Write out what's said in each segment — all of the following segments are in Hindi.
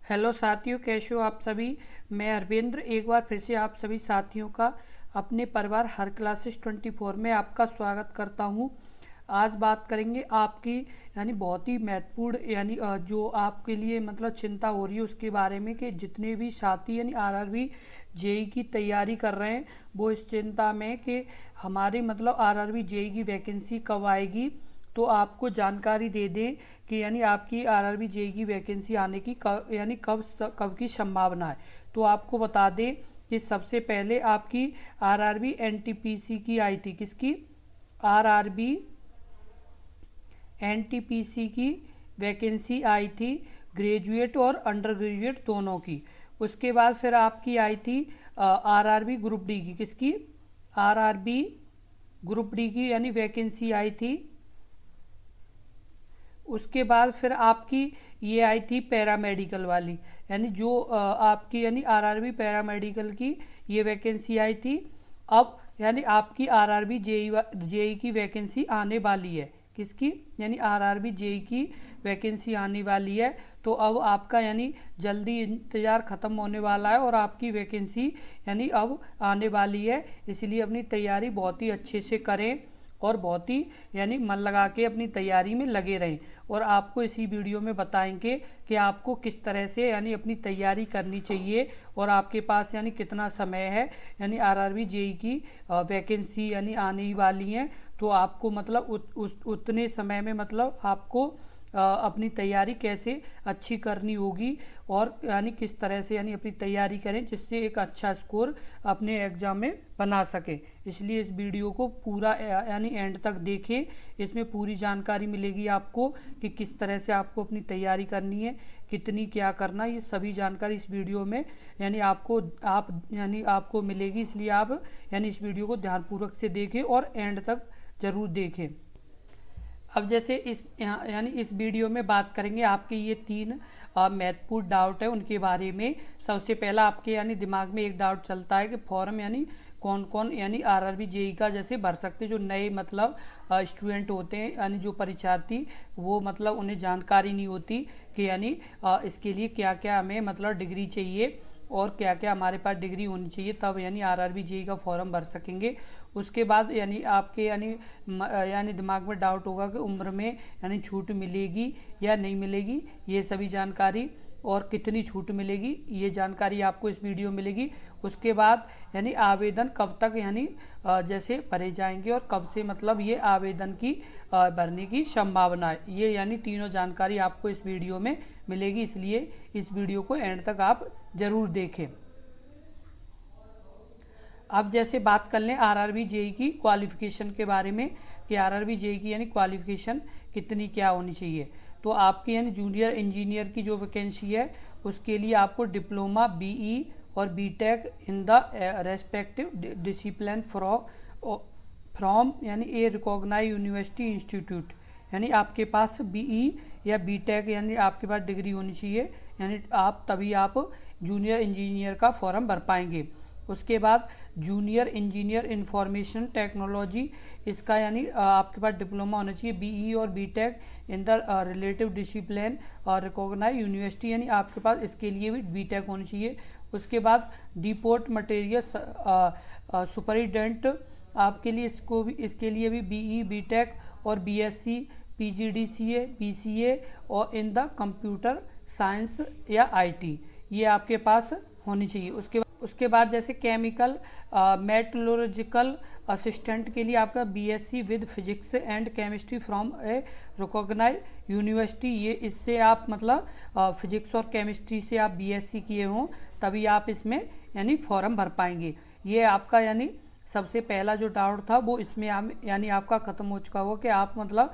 हेलो साथियों, कैसे हो आप सभी। मैं अरविंद्र एक बार फिर से आप सभी साथियों का अपने परिवार हर क्लासेस 24 में आपका स्वागत करता हूं। आज बात करेंगे आपकी बहुत ही महत्वपूर्ण जो आपके लिए मतलब चिंता हो रही है उसके बारे में कि जितने भी साथी आरआरबी जेई की तैयारी कर रहे हैं वो इस चिंता में कि हमारी मतलब आरआरबी जेई की वैकेंसी कब आएगी। तो आपको जानकारी दे दें कि आपकी आरआरबी जेई की वैकेंसी आने की कब कब की संभावना है। तो आपको बता दें कि सबसे पहले आपकी आरआरबी एनटीपीसी की आई थी। किसकी? आरआरबी एनटीपीसी की वैकेंसी आई थी, ग्रेजुएट और अंडर ग्रेजुएट दोनों की। उसके बाद फिर आपकी आई थी आरआरबी ग्रुप डी की। किसकी? आरआरबी ग्रुप डी की वैकेंसी आई थी। उसके बाद फिर आपकी ये आई थी पैरामेडिकल वाली, जो आपकी आरआरबी पैरामेडिकल की ये वैकेंसी आई थी। अब आपकी आरआरबी जेई जेई की वैकेंसी आने वाली है। किसकी? आरआरबी जेई की वैकेंसी आने वाली है। तो अब आपका जल्दी इंतज़ार ख़त्म होने वाला है और आपकी वैकेंसी अब आने वाली है। इसलिए अपनी तैयारी बहुत ही अच्छे से करें और बहुत ही मन लगा के अपनी तैयारी में लगे रहें। और आपको इसी वीडियो में बताएंगे कि आपको किस तरह से अपनी तैयारी करनी चाहिए और आपके पास कितना समय है। आरआरबी जेई की वैकेंसी आने ही वाली हैं। तो आपको मतलब उतने समय में मतलब आपको अपनी तैयारी कैसे अच्छी करनी होगी और किस तरह से अपनी तैयारी करें जिससे एक अच्छा स्कोर अपने एग्ज़ाम में बना सकें। इसलिए इस वीडियो को पूरा एंड तक देखें। इसमें पूरी जानकारी मिलेगी आपको कि किस तरह से आपको अपनी तैयारी करनी है, कितनी क्या करना, ये सभी जानकारी इस वीडियो में आपको मिलेगी। इसलिए आप इस वीडियो को ध्यानपूर्वक से देखें और एंड तक ज़रूर देखें। अब जैसे इस वीडियो में बात करेंगे आपके ये तीन महत्वपूर्ण डाउट है उनके बारे में। सबसे पहला आपके दिमाग में एक डाउट चलता है कि फॉर्म कौन कौन आरआरबी जेई का जैसे भर सकते, जो नए मतलब स्टूडेंट होते हैं जो परीक्षार्थी, वो मतलब उन्हें जानकारी नहीं होती कि इसके लिए क्या क्या हमें मतलब डिग्री चाहिए और क्या क्या हमारे पास डिग्री होनी चाहिए, तब आरआरबी जेई का फॉर्म भर सकेंगे। उसके बाद आपके दिमाग में डाउट होगा कि उम्र में छूट मिलेगी या नहीं मिलेगी, ये सभी जानकारी, और कितनी छूट मिलेगी ये जानकारी आपको इस वीडियो में मिलेगी। उसके बाद आवेदन कब तक जैसे भरे जाएंगे और कब से मतलब ये आवेदन की भरने की संभावना है, ये तीनों जानकारी आपको इस वीडियो में मिलेगी। इसलिए इस वीडियो को एंड तक आप ज़रूर देखें। अब जैसे बात कर लें आरआरबी जेई की क्वालिफ़िकेशन के बारे में कि आरआरबी जेई की क्वालिफ़िकेशन कितनी क्या होनी चाहिए। तो आपकी जूनियर इंजीनियर की जो वैकेंसी है उसके लिए आपको डिप्लोमा बीई और BTech in the respective discipline from a recognise university institute, आपके पास बीई या बीटेक आपके पास डिग्री होनी चाहिए, आप तभी आप जूनियर इंजीनियर का फॉर्म भर पाएंगे। उसके बाद जूनियर इंजीनियर इंफॉर्मेशन टेक्नोलॉजी, इसका आपके पास डिप्लोमा होना चाहिए बीई और BTech in the relative discipline और रिकॉग्नाइज यूनिवर्सिटी, आपके पास इसके लिए भी बीटेक होनी चाहिए। उसके बाद डिपोर्ट मटेरियल सुपरिटेंडेंट, आपके लिए इसके लिए भी बीई बीटेक और बीएससी पीजीडीसीए बीसीए और इन द कंप्यूटर साइंस या आईटी, ये आपके पास होनी चाहिए। उसके बाद जैसे केमिकल मेटलर्जिकल असिस्टेंट के लिए आपका BSc with physics and chemistry from a recognise university, ये इससे आप मतलब फिजिक्स और केमिस्ट्री से आप बीएससी किए हों तभी आप इसमें फॉर्म भर पाएंगे। ये आपका सबसे पहला जो डाउट था वो इसमें आपका ख़त्म हो चुका होगा कि आप मतलब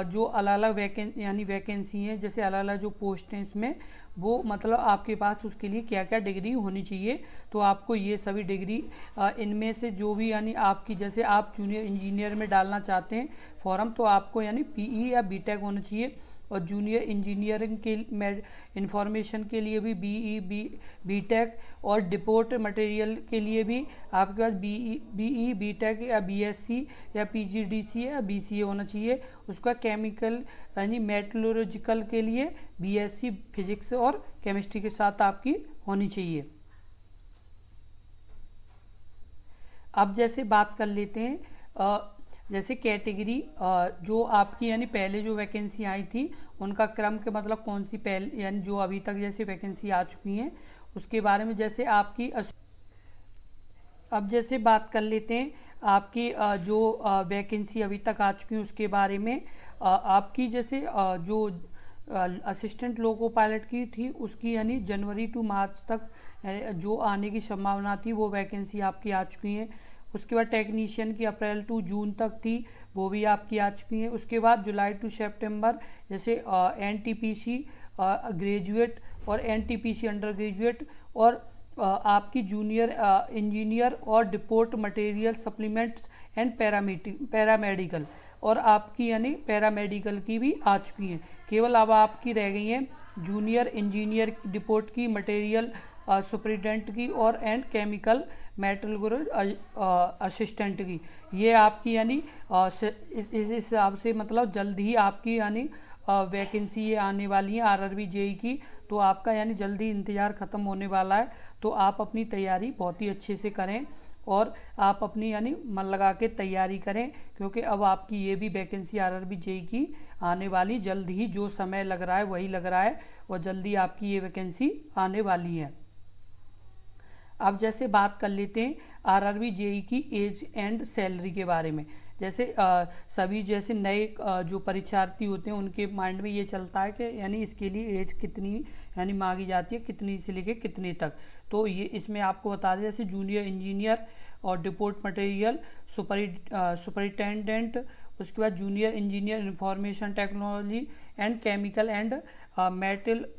जो अलग अलग वैकेंसी हैं, जैसे अलग अलग जो पोस्ट हैं इसमें, वो मतलब आपके पास उसके लिए क्या क्या डिग्री होनी चाहिए। तो आपको ये सभी डिग्री इनमें से जो भी आपकी, जैसे आप जूनियर इंजीनियर में डालना चाहते हैं फॉर्म, तो आपको बीई या बीटेक होना चाहिए। और जूनियर इंजीनियरिंग के इंफॉर्मेशन के लिए भी बी टेक, और डिपोर्ट मटेरियल के लिए भी आपके पास बी टेक या बीएससी या पीजीडीसी या बीसीए होना चाहिए। उसका केमिकल यानी मेटलर्जिकल के लिए बीएससी फिजिक्स और केमिस्ट्री के साथ आपकी होनी चाहिए। अब जैसे बात कर लेते हैं जैसे कैटेगरी जो आपकी यानी पहले जो वैकेंसी आई थी उनका क्रम के मतलब कौन सी पहले यानी जो अभी तक जैसे वैकेंसी आ चुकी हैं उसके बारे में। जैसे आपकी अब जैसे बात कर लेते हैं आपकी जो वैकेंसी अभी तक आ चुकी है उसके बारे में। आपकी जैसे जो असिस्टेंट लोको पायलट की थी उसकी यानी जनवरी टू मार्च तक जो आने की संभावना थी वो वैकेंसी आपकी आ चुकी है। उसके बाद टेक्नीशियन की अप्रैल टू जून तक थी, वो भी आपकी आ चुकी है। उसके बाद जुलाई टू सितंबर जैसे एनटीपीसी ग्रेजुएट और एनटीपीसी अंडर ग्रेजुएट और आपकी जूनियर इंजीनियर और depot material supplements and paramedical और आपकी यानी पैरामेडिकल की भी आ चुकी हैं। केवल अब आपकी रह गई हैं जूनियर इंजीनियर डिपोर्ट की, मटेरियल सुपरिटेंडेंट की और एंड केमिकल मेटलर्जिकल असिस्टेंट की। ये आपकी यानी इस हिसाब से मतलब जल्द ही आपकी यानी वैकेंसी ये आने वाली है आरआरबी जेई की। तो आपका यानी जल्दी इंतज़ार ख़त्म होने वाला है। तो आप अपनी तैयारी बहुत ही अच्छे से करें और आप अपनी यानी मन लगा के तैयारी करें, क्योंकि अब आपकी ये भी वैकेंसी आरआरबी जेई की आने वाली जल्द ही, जो समय लग रहा है वही लग रहा है और जल्दी आपकी ये वैकेंसी आने वाली है। अब जैसे बात कर लेते हैं आरआरबी जेई की एज एंड सैलरी के बारे में। जैसे सभी जैसे नए जो परीक्षार्थी होते हैं उनके माइंड में ये चलता है कि यानी इसके लिए एज कितनी यानी मांगी जाती है, कितनी से लेके कितने तक। तो ये इसमें आपको बता दें जैसे जूनियर इंजीनियर और डिपोर्ट मटेरियल सुपरिटेंडेंट, उसके बाद junior engineer information technology and chemical and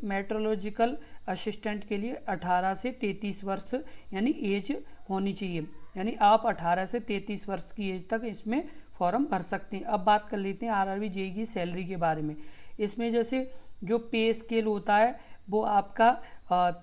metrological assistant के लिए 18 से 33 वर्ष यानी एज होनी चाहिए। यानी आप 18 से 33 वर्ष की एज तक इसमें फॉर्म भर सकते हैं। अब बात कर लेते हैं आरआरबी जेई की सैलरी के बारे में। इसमें जैसे जो पे स्केल होता है वो आपका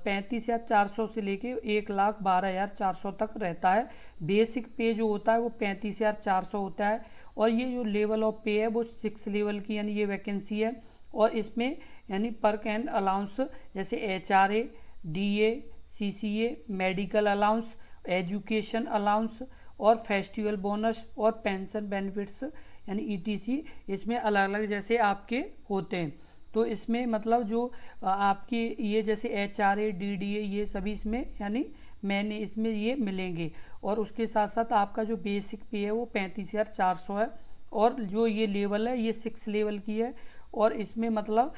35,400 से लेके 1,12,400 तक रहता है। बेसिक पे जो होता है वो 35,400 होता है और ये जो लेवल ऑफ पे है वो 6 लेवल की यानी ये वैकेंसी है। और इसमें यानी पर्क एंड अलाउंस जैसे HRA, DA, CCA, medical allowance, education allowance और फेस्टिवल बोनस और पेंशन बेनिफिट्स यानी ETC इसमें अलग अलग जैसे आपके होते हैं। तो इसमें मतलब जो आपके ये जैसे HRA, DDA ये सभी इसमें यानी मैंने इसमें ये मिलेंगे। और उसके साथ साथ आपका जो बेसिक पे है वो 35,400 है और जो ये लेवल है ये 6 लेवल की है। और इसमें मतलब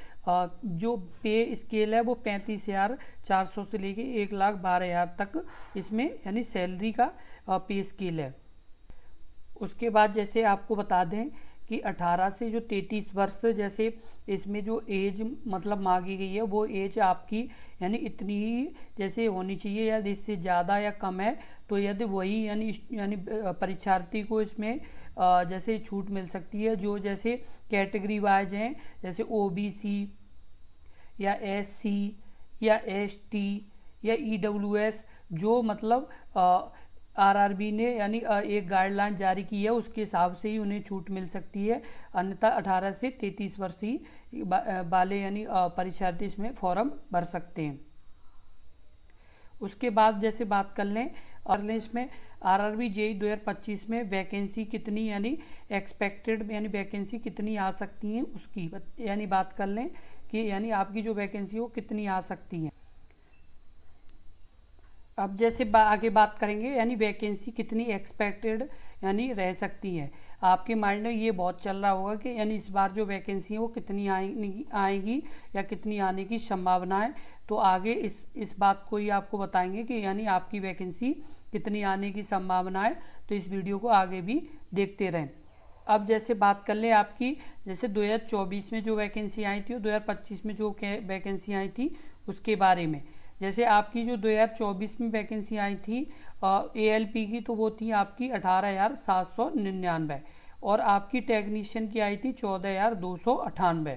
जो पे स्केल है वो 35,400 से लेके 1,12,000 तक इसमें यानी सैलरी का पे स्केल है। उसके बाद जैसे आपको बता दें कि 18 से जो 33 वर्ष जैसे इसमें जो एज मतलब मांगी गई है वो एज आपकी यानी इतनी ही जैसे होनी चाहिए, यदि इससे ज़्यादा या कम है तो यदि वही यानी परीक्षार्थी को इसमें जैसे छूट मिल सकती है। जो जैसे कैटेगरी वाइज हैं जैसे OBC या SC या ST या EWS जो मतलब आरआरबी ने यानी एक गाइडलाइन जारी की है उसके हिसाब से ही उन्हें छूट मिल सकती है। अन्यथा 18 से 33 वर्ष ही वाले यानी परीक्षार्थी इसमें फॉर्म भर सकते हैं। उसके बाद जैसे बात कर लें और इसमें आरआरबी जेई 2025 में वैकेंसी कितनी यानी एक्सपेक्टेड यानी वैकेंसी कितनी आ सकती हैं उसकी यानी बात कर लें कि यानी आपकी जो वैकेंसी हो कितनी आ सकती है। अब जैसे आगे बात करेंगे यानी वैकेंसी कितनी एक्सपेक्टेड यानी रह सकती है। आपके माइंड में ये बहुत चल रहा होगा कि यानी इस बार जो वैकेंसी है वो कितनी आएगी या कितनी आने की संभावना है। तो आगे इस बात को ही आपको बताएंगे कि यानी आपकी वैकेंसी कितनी आने की संभावना है। तो इस वीडियो को आगे भी देखते रहें। अब जैसे बात कर लें आपकी जैसे 2024 में जो वैकेंसी आई थी और 2025 में जो वैकेंसी आई थी उसके बारे में। जैसे आपकी जो 2024 में वैकेंसी आई थी ALP की तो वो थी आपकी 18,799 और आपकी टेक्नीशियन की आई थी 14,298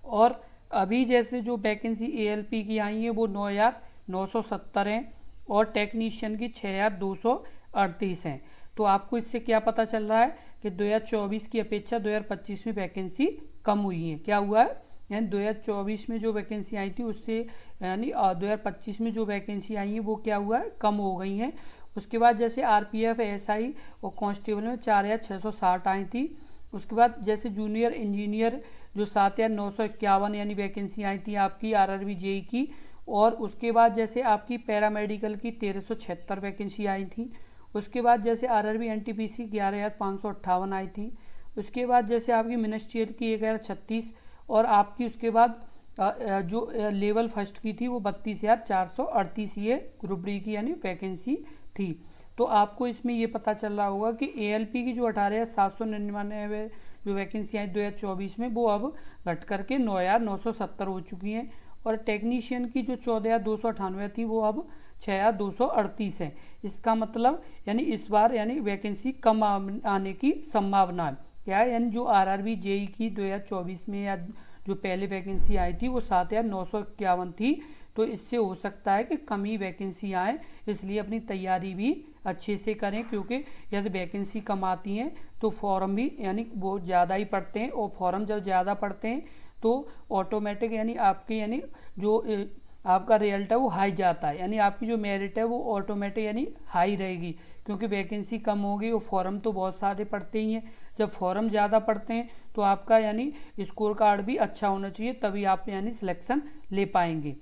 और अभी जैसे जो वैकेंसी एएलपी की आई है वो 9,970 हैं और टेक्नीशियन की 6,238 हैं। तो आपको इससे क्या पता चल रहा है कि 2024 की अपेक्षा 2025 में वैकेंसी कम हुई है। क्या हुआ है, यानी 2024 में जो वैकेंसी आई थी उससे यानी 2025 में जो वैकेंसी आई है वो क्या हुआ है, कम हो गई हैं। उसके बाद जैसे आरपीएफ, एसआई और कांस्टेबल में 4,660 आई थी। उसके बाद जैसे जूनियर इंजीनियर जो 7,951 यानी वैकेंसी आई थी आपकी आरआरबी जेई की। और उसके बाद जैसे आपकी पैरामेडिकल की 1,376 वैकेंसी आई थी। उसके बाद जैसे आरआरबी एनटीपीसी 11,558 आई थी। उसके बाद जैसे आपकी मिनिस्ट्रियल की 1,036 और आपकी उसके बाद जो लेवल फर्स्ट की थी वो 32,438 ये ग्रुप डी की यानी वैकेंसी थी। तो आपको इसमें ये पता चल रहा होगा कि एएलपी की जो 18,799 जो वैकेंसी आई 2024 में वो अब घट करके 9,970 हो चुकी हैं। और टेक्नीशियन की जो 14,298 थी वो अब 6,238 है। इसका मतलब यानी इस बार यानी वैकेंसी कम आने की संभावना है। क्या है, यानी जो आरआरबी जेई की 2024 में या जो पहले वैकेंसी आई थी वो 7,951 थी। तो इससे हो सकता है कि कम ही वैकेंसी आए, इसलिए अपनी तैयारी भी अच्छे से करें, क्योंकि यदि वैकेंसी कम आती हैं तो फॉर्म भी यानी वो ज़्यादा ही पड़ते हैं। और फॉर्म जब ज़्यादा पड़ते हैं तो ऑटोमेटिक यानी आपके यानी जो आपका रिजल्ट है वो हाई जाता है, यानी आपकी जो मेरिट है वो ऑटोमेटिक यानी हाई रहेगी, क्योंकि वैकेंसी कम होगी और फॉर्म तो बहुत सारे पड़ते ही हैं। जब फॉर्म ज़्यादा पड़ते हैं तो आपका यानी स्कोर कार्ड भी अच्छा होना चाहिए, तभी आप यानी सिलेक्शन ले पाएंगे।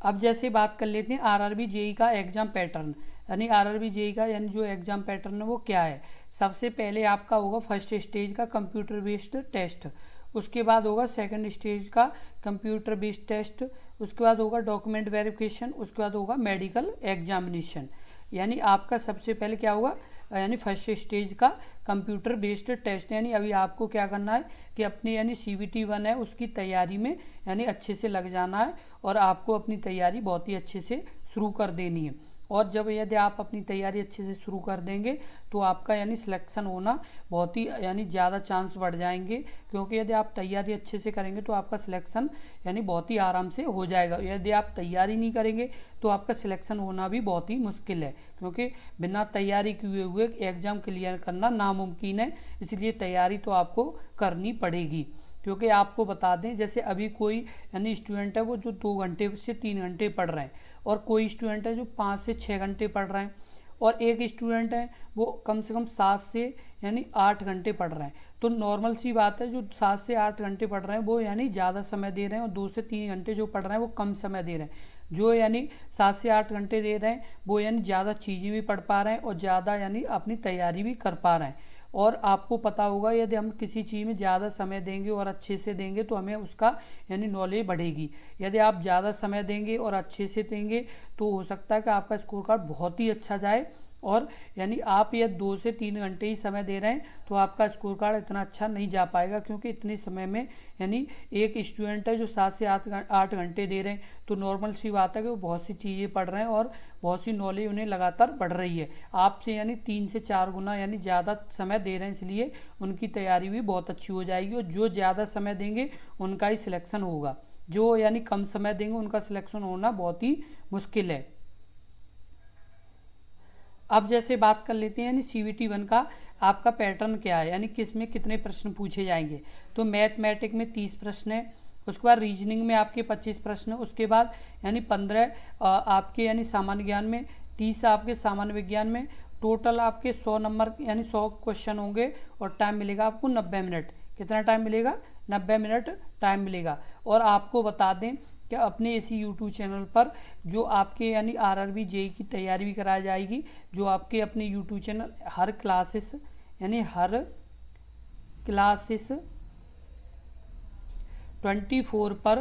अब जैसे बात कर लेते हैं आरआरबी जेई का एग्ज़ाम पैटर्न, यानी आरआरबी जेई का यानी जो एग्ज़ाम पैटर्न है वो क्या है। सबसे पहले आपका होगा फर्स्ट स्टेज का कंप्यूटर बेस्ड टेस्ट। उसके बाद होगा सेकंड स्टेज का कंप्यूटर बेस्ड टेस्ट। उसके बाद होगा डॉक्यूमेंट वेरिफिकेशन। उसके बाद होगा मेडिकल एग्जामिनेशन। यानी आपका सबसे पहले क्या होगा, यानी फर्स्ट स्टेज का कंप्यूटर बेस्ड टेस्ट। यानी अभी आपको क्या करना है कि अपनी यानी CBT 1 है उसकी तैयारी में यानी अच्छे से लग जाना है और आपको अपनी तैयारी बहुत ही अच्छे से शुरू कर देनी है। और जब यदि आप अपनी तैयारी अच्छे से शुरू कर देंगे तो आपका यानी सिलेक्शन होना बहुत ही यानी ज़्यादा चांस बढ़ जाएंगे, क्योंकि यदि आप तैयारी अच्छे से करेंगे तो आपका सिलेक्शन यानी बहुत ही आराम से हो जाएगा। यदि आप तैयारी नहीं करेंगे तो आपका सिलेक्शन होना भी बहुत ही मुश्किल है, क्योंकि बिना तैयारी किए हुए एग्ज़ाम क्लियर करना नामुमकिन है। इसलिए तैयारी तो आपको करनी पड़ेगी। क्योंकि आपको बता दें जैसे अभी कोई यानी स्टूडेंट है वो जो 2 घंटे से 3 घंटे पढ़ रहे हैं, और कोई स्टूडेंट है जो 5 से 6 घंटे पढ़ रहे हैं, और एक स्टूडेंट है वो कम से कम 7 से यानी 8 घंटे पढ़ रहे हैं। तो नॉर्मल सी बात है जो 7 से 8 घंटे पढ़ रहे हैं वो यानी ज़्यादा समय दे रहे हैं, और 2 से 3 घंटे जो पढ़ रहे हैं वो कम समय दे रहे हैं। जो यानी 7 से 8 घंटे दे रहे हैं वो यानी ज़्यादा चीज़ें भी पढ़ पा रहे हैं और ज़्यादा यानी अपनी तैयारी भी कर पा रहे हैं। और आपको पता होगा यदि हम किसी चीज़ में ज़्यादा समय देंगे और अच्छे से देंगे तो हमें उसका यानी नॉलेज बढ़ेगी। यदि आप ज़्यादा समय देंगे और अच्छे से देंगे तो हो सकता है कि आपका स्कोर कार्ड बहुत ही अच्छा जाए। और यानी आप ये 2 से 3 घंटे ही समय दे रहे हैं तो आपका स्कोर कार्ड इतना अच्छा नहीं जा पाएगा, क्योंकि इतने समय में यानी एक स्टूडेंट है जो 7 से 8 घंटे दे रहे हैं, तो नॉर्मल सी बात है कि वो बहुत सी चीज़ें पढ़ रहे हैं और बहुत सी नॉलेज उन्हें लगातार बढ़ रही है। आपसे यानी 3 से 4 गुना यानी ज़्यादा समय दे रहे हैं, इसलिए उनकी तैयारी भी बहुत अच्छी हो जाएगी। और जो ज़्यादा समय देंगे उनका ही सिलेक्शन होगा, जो यानी कम समय देंगे उनका सिलेक्शन होना बहुत ही मुश्किल है। अब जैसे बात कर लेते हैं यानी CBT 1 का आपका पैटर्न क्या है, यानी किस में कितने प्रश्न पूछे जाएंगे। तो मैथमेटिक में 30 प्रश्न है। उसके बाद रीजनिंग में आपके 25 प्रश्न। उसके बाद यानी 15 आपके यानी सामान्य ज्ञान में, 30 आपके सामान्य विज्ञान में। टोटल आपके 100 नंबर यानी 100 क्वेश्चन होंगे और टाइम मिलेगा आपको 90 मिनट। कितना टाइम मिलेगा, 90 मिनट टाइम मिलेगा। और आपको बता दें कि अपने इसी यूट्यूब चैनल पर जो आपके यानी आरआरबी जेई की तैयारी भी कराई जाएगी, जो आपके अपने यूट्यूब चैनल हर क्लासेस यानी हर क्लासेस 24 पर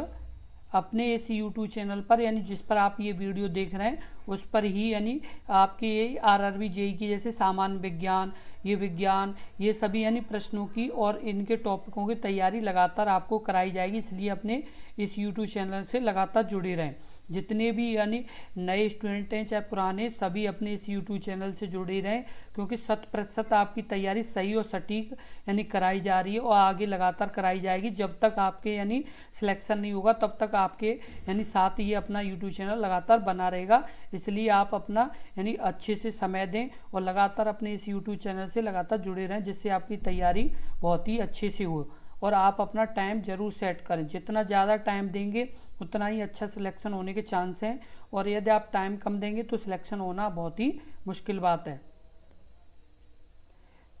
अपने इस यूट्यूब चैनल पर यानी जिस पर आप ये वीडियो देख रहे हैं उस पर ही यानी आपके ये आरआरबी जेई की जैसे सामान्य विज्ञान, ये सभी यानी प्रश्नों की और इनके टॉपिकों की तैयारी लगातार आपको कराई जाएगी। इसलिए अपने इस यूट्यूब चैनल से लगातार जुड़े रहें। जितने भी यानी नए स्टूडेंट हैं चाहे पुराने, सभी अपने इस यूट्यूब चैनल से जुड़े रहें, क्योंकि 100% आपकी तैयारी सही और सटीक यानी कराई जा रही है और आगे लगातार कराई जाएगी। जब तक आपके यानी सिलेक्शन नहीं होगा तब तक आपके यानी साथ ही अपना यूट्यूब चैनल लगातार बना रहेगा। इसलिए आप अपना यानी अच्छे से समय दें और लगातार अपने इस यूट्यूब चैनल से लगातार जुड़े रहें, जिससे आपकी तैयारी बहुत ही अच्छे से हो। और आप अपना टाइम ज़रूर सेट करें, जितना ज़्यादा टाइम देंगे उतना ही अच्छा सिलेक्शन होने के चांस हैं, और यदि आप टाइम कम देंगे तो सिलेक्शन होना बहुत ही मुश्किल बात है।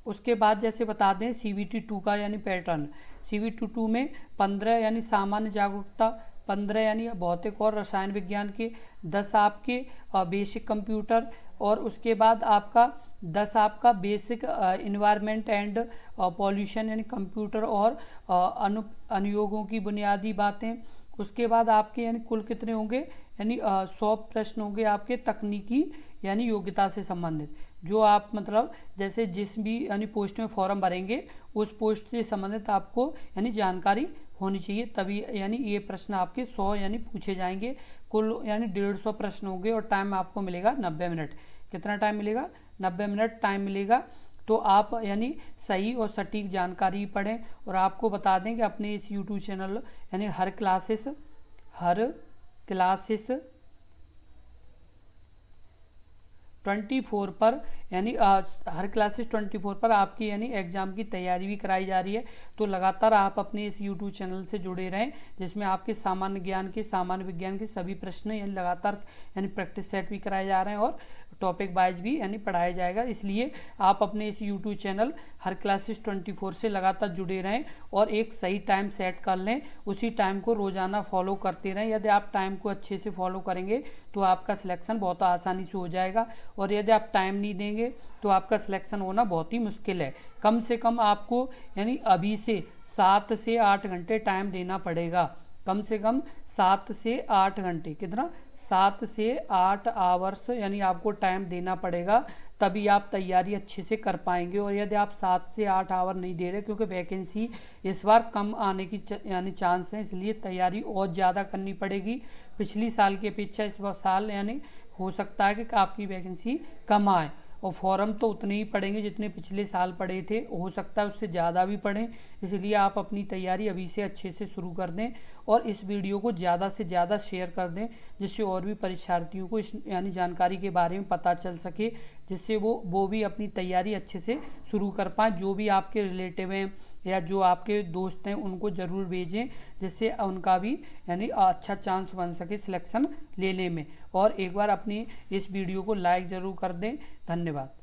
उसके बाद जैसे बता दें CBT 2 का यानी पैटर्न। CBT 2 में 15 यानी सामान्य जागरूकता, 15 यानी भौतिक और रसायन विज्ञान के, 10 आपके बेसिक कंप्यूटर, और उसके बाद आपका 10 आपका बेसिक इन्वायरमेंट एंड पॉल्यूशन यानी कंप्यूटर और अनुयोगों की बुनियादी बातें। उसके बाद आपके यानी कुल कितने होंगे यानी 100 प्रश्न होंगे आपके तकनीकी यानी योग्यता से संबंधित, जो आप मतलब जैसे जिस भी यानी पोस्ट में फॉर्म भरेंगे उस पोस्ट से संबंधित आपको यानी जानकारी होनी चाहिए, तभी यानी ये प्रश्न आपके 100 यानी पूछे जाएंगे। कुल यानी 150 प्रश्न होंगे और टाइम आपको मिलेगा 90 मिनट। कितना टाइम मिलेगा? 90 मिनट टाइम मिलेगा। तो आप यानी सही और सटीक जानकारी पढ़ें। और आपको बता दें कि अपने इस यूट्यूब चैनल यानी हर क्लासेस 24 पर यानी हर क्लासेस 24 पर आपकी यानी एग्ज़ाम की तैयारी भी कराई जा रही है। तो लगातार आप अपने इस यूट्यूब चैनल से जुड़े रहें, जिसमें आपके सामान्य ज्ञान के, सामान्य विज्ञान के सभी प्रश्न यानी लगातार यानी प्रैक्टिस सेट भी कराए जा रहे हैं और टॉपिक वाइज भी यानी पढ़ाया जाएगा। इसलिए आप अपने इस यूट्यूब चैनल हर क्लासेस 24 से लगातार जुड़े रहें और एक सही टाइम सेट कर लें, उसी टाइम को रोज़ाना फॉलो करते रहें। यदि आप टाइम को अच्छे से फॉलो करेंगे तो आपका सिलेक्शन बहुत आसानी से हो जाएगा, और यदि आप टाइम नहीं देंगे तो आपका सिलेक्शन होना बहुत ही मुश्किल है। कम से कम आपको यानी अभी से 7 से 8 घंटे टाइम देना पड़ेगा, कम से कम 7 से 8 घंटे, कितना 7 से 8 आवर्स यानी आपको टाइम देना पड़ेगा, तभी आप तैयारी अच्छे से कर पाएंगे। और यदि आप 7 से 8 आवर नहीं दे रहे, क्योंकि वैकेंसी इस बार कम आने की यानी चांस है, इसलिए तैयारी और ज़्यादा करनी पड़ेगी। पिछली साल की अपेक्षा इस साल यानी हो सकता है कि आपकी वैकेंसी कम आए, और फॉर्म तो उतने ही पड़ेंगे जितने पिछले साल पड़े थे, हो सकता है उससे ज़्यादा भी पड़ें। इसलिए आप अपनी तैयारी अभी से अच्छे से शुरू कर दें और इस वीडियो को ज़्यादा से ज़्यादा शेयर कर दें, जिससे और भी परीक्षार्थियों को इस यानी जानकारी के बारे में पता चल सके, जिससे वो भी अपनी तैयारी अच्छे से शुरू कर पाएँ। जो भी आपके रिलेटिव हैं या जो आपके दोस्त हैं उनको ज़रूर भेजें, जिससे उनका भी यानी अच्छा चांस बन सके सिलेक्शन लेने में। और एक बार अपनी इस वीडियो को लाइक ज़रूर कर दें। धन्यवाद।